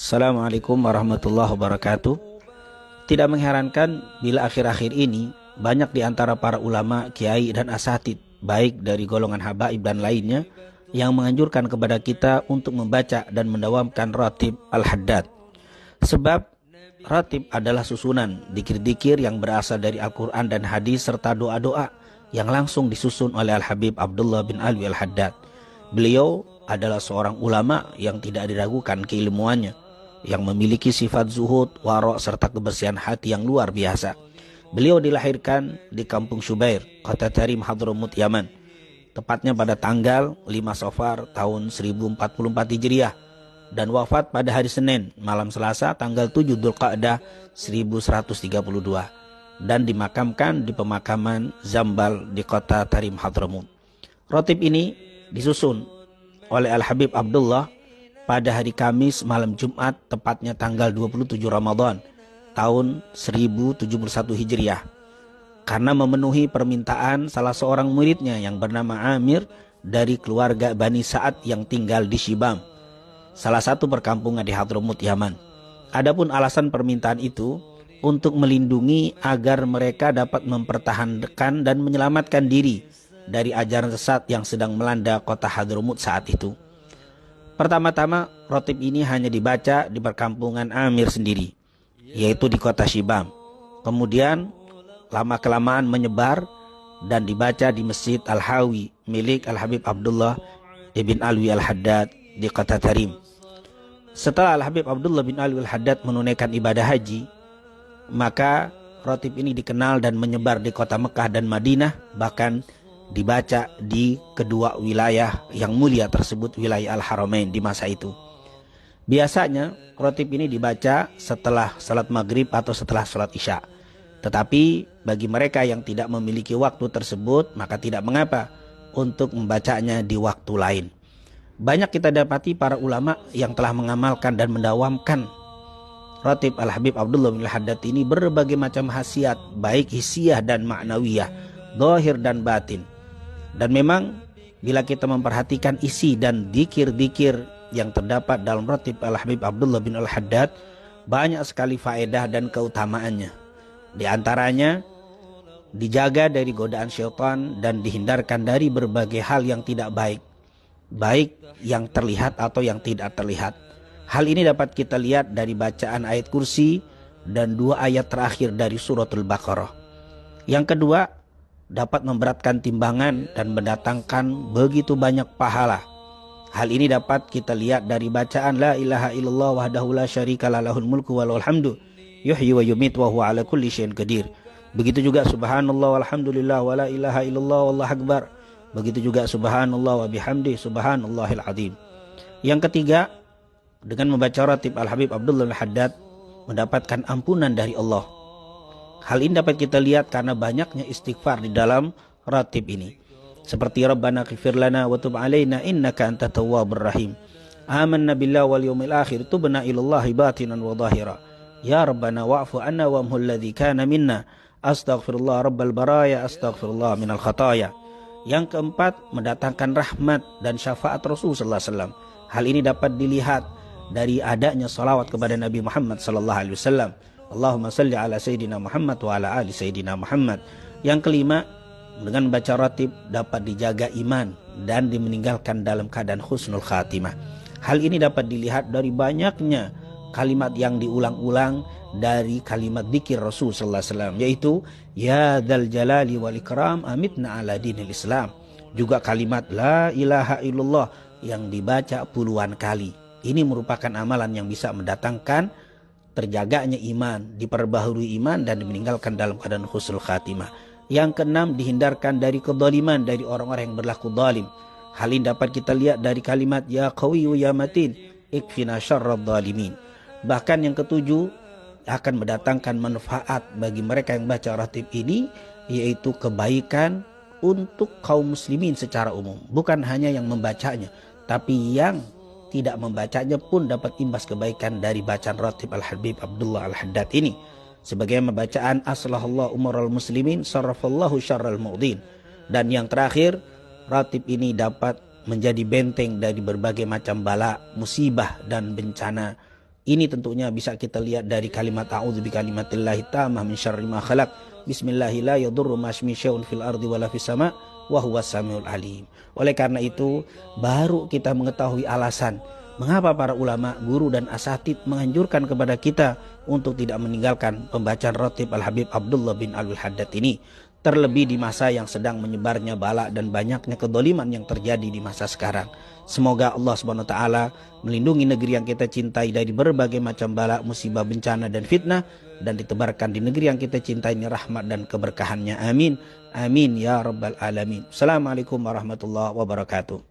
Assalamualaikum warahmatullahi wabarakatuh. Tidak mengherankan bila akhir-akhir ini banyak di antara para ulama, kiai dan asatid, baik dari golongan habaib dan lainnya, yang menganjurkan kepada kita untuk membaca dan mendawamkan ratib al-haddad. Sebab ratib adalah susunan dikir-dikir yang berasal dari Al-Quran dan hadis serta doa-doa yang langsung disusun oleh Al-Habib Abdullah bin Alwi al-Haddad. Beliau adalah seorang ulama yang tidak diragukan keilmuannya, yang memiliki sifat zuhud, warok serta kebersihan hati yang luar biasa. Beliau dilahirkan di kampung Syubair, kota Tarim, Hadramut, Yaman, tepatnya pada tanggal 5 Safar tahun 1044 Hijriah, dan wafat pada hari Senin malam Selasa tanggal 7 Dzulqa'dah 1132, dan dimakamkan di pemakaman Zambal di kota Tarim, Hadramut. Ratib ini disusun oleh Al-Habib Abdullah pada hari Kamis malam Jumat, tepatnya tanggal 27 Ramadan tahun 1071 Hijriah, karena memenuhi permintaan salah seorang muridnya yang bernama Amir dari keluarga Bani Sa'ad yang tinggal di Shibam, salah satu perkampungan di Hadramut, Yaman. Adapun alasan permintaan itu untuk melindungi agar mereka dapat mempertahankan dan menyelamatkan diri dari ajaran sesat yang sedang melanda kota Hadramut saat itu. Pertama-tama, ratib ini hanya dibaca di perkampungan Amir sendiri, yaitu di kota Shibam. Kemudian lama-kelamaan menyebar dan dibaca di Masjid Al-Hawi milik Al-Habib Abdullah ibn Alwi al-Haddad di kota Tarim. Setelah Al-Habib Abdullah bin Alwi al-Haddad menunaikan ibadah haji, maka ratib ini dikenal dan menyebar di kota Mekah dan Madinah, bahkan dibaca di kedua wilayah yang mulia tersebut, wilayah Al-Haramain di masa itu. Biasanya ratib ini dibaca setelah salat maghrib atau setelah salat isya. Tetapi bagi mereka yang tidak memiliki waktu tersebut, maka tidak mengapa untuk membacanya di waktu lain. Banyak kita dapati para ulama yang telah mengamalkan dan mendawamkan ratib Al-Habib Abdullah bin Al-Haddad ini berbagai macam khasiat, baik hisiah dan ma'nawiyah, zahir dan batin. Dan memang bila kita memperhatikan isi dan dikir-dikir yang terdapat dalam ratib Al-Habib Abdullah bin Al-Haddad, banyak sekali faedah dan keutamaannya. Di antaranya, dijaga dari godaan syaitan dan dihindarkan dari berbagai hal yang tidak baik, baik yang terlihat atau yang tidak terlihat. Hal ini dapat kita lihat dari bacaan ayat kursi dan 2 ayat terakhir dari suratul Baqarah. Yang kedua, dapat memberatkan timbangan dan mendatangkan begitu banyak pahala. Hal ini dapat kita lihat dari bacaan la ilaha illallah wahdahu la syarika lahul mulku wa lahul hamdu yuhyi wa yumit wa huwa ala kulli syai'in qadir. Begitu juga subhanallah walhamdulillah wa la ilaha illallah wallahu akbar. Begitu juga subhanallah wa bihamdi subhanallahil azim. Yang ketiga, dengan membaca ratib Al-Habib Abdullah al-Haddad mendapatkan ampunan dari Allah. Hal ini dapat kita lihat karena banyaknya istighfar di dalam ratib ini. Seperti Rabbana ighfir lana wa tub alaina innaka antat tawwabur rahim. Amanna billahi wal yawmil akhir tubna ilallahi batinan wa zahira. Ya Rabbana wa'fu anna wa amhul ladzi kana minna. Astaghfirullah rabbal baraya astaghfirullah minal khataya. Yang keempat, mendatangkan rahmat dan syafaat Rasul sallallahu alaihi wasallam. Hal ini dapat dilihat dari adanya salawat kepada Nabi Muhammad sallallahu alaihi wasallam. Allahumma salli ala Sayyidina Muhammad wa ala ali Sayyidina Muhammad. Yang kelima, dengan baca ratib dapat dijaga iman dan dimeninggalkan dalam keadaan husnul khatimah. Hal ini dapat dilihat dari banyaknya kalimat yang diulang-ulang dari kalimat dzikir Rasul sallallahu alaihi wasallam, yaitu ya dzal jalali wal ikram amitna ala dinil Islam. Juga kalimat la ilaha illallah yang dibaca puluhan kali. Ini merupakan amalan yang bisa mendatangkan terjaganya iman, diperbaharui iman dan dimeninggalkan dalam keadaan husnul khatimah. Yang keenam, dihindarkan dari kezaliman dari orang-orang yang berlaku zalim. Hal ini dapat kita lihat dari kalimat ya qawiyyu ya matin ikfina syarradz zalimin. Bahkan yang ketujuh, akan mendatangkan manfaat bagi mereka yang baca ratib ini, yaitu kebaikan untuk kaum muslimin secara umum. Bukan hanya yang membacanya, tapi yang tidak membacanya pun dapat imbas kebaikan dari bacaan ratib Al-Habib Abdullah al-Haddad ini. Sebagai bacaan aslahallahu umaral muslimin sarrafallahu syarral mu'din. Dan yang terakhir, ratib ini dapat menjadi benteng dari berbagai macam bala, musibah dan bencana Ini tentunya bisa kita lihat dari kalimat a'udzu bikalimatillahi tammah min syarri ma khalaq. Bismillahi la yadurru ma'asmi syai'un fil ardi wala fis sama wa huwas samiul alim. Oleh karena itu, baru kita mengetahui alasan mengapa para ulama, guru dan asatid menganjurkan kepada kita untuk tidak meninggalkan pembacaan rotib Al-Habib Abdullah bin Alwi Haddad ini. Terlebih di masa yang sedang menyebarnya bala dan banyaknya kedoliman yang terjadi di masa sekarang. Semoga Allah SWT melindungi negeri yang kita cintai dari berbagai macam bala, musibah, bencana dan fitnah, dan ditebarkan di negeri yang kita cintai ini rahmat dan keberkahannya. Amin. Amin ya rabbal alamin. Assalamualaikum warahmatullahi wabarakatuh.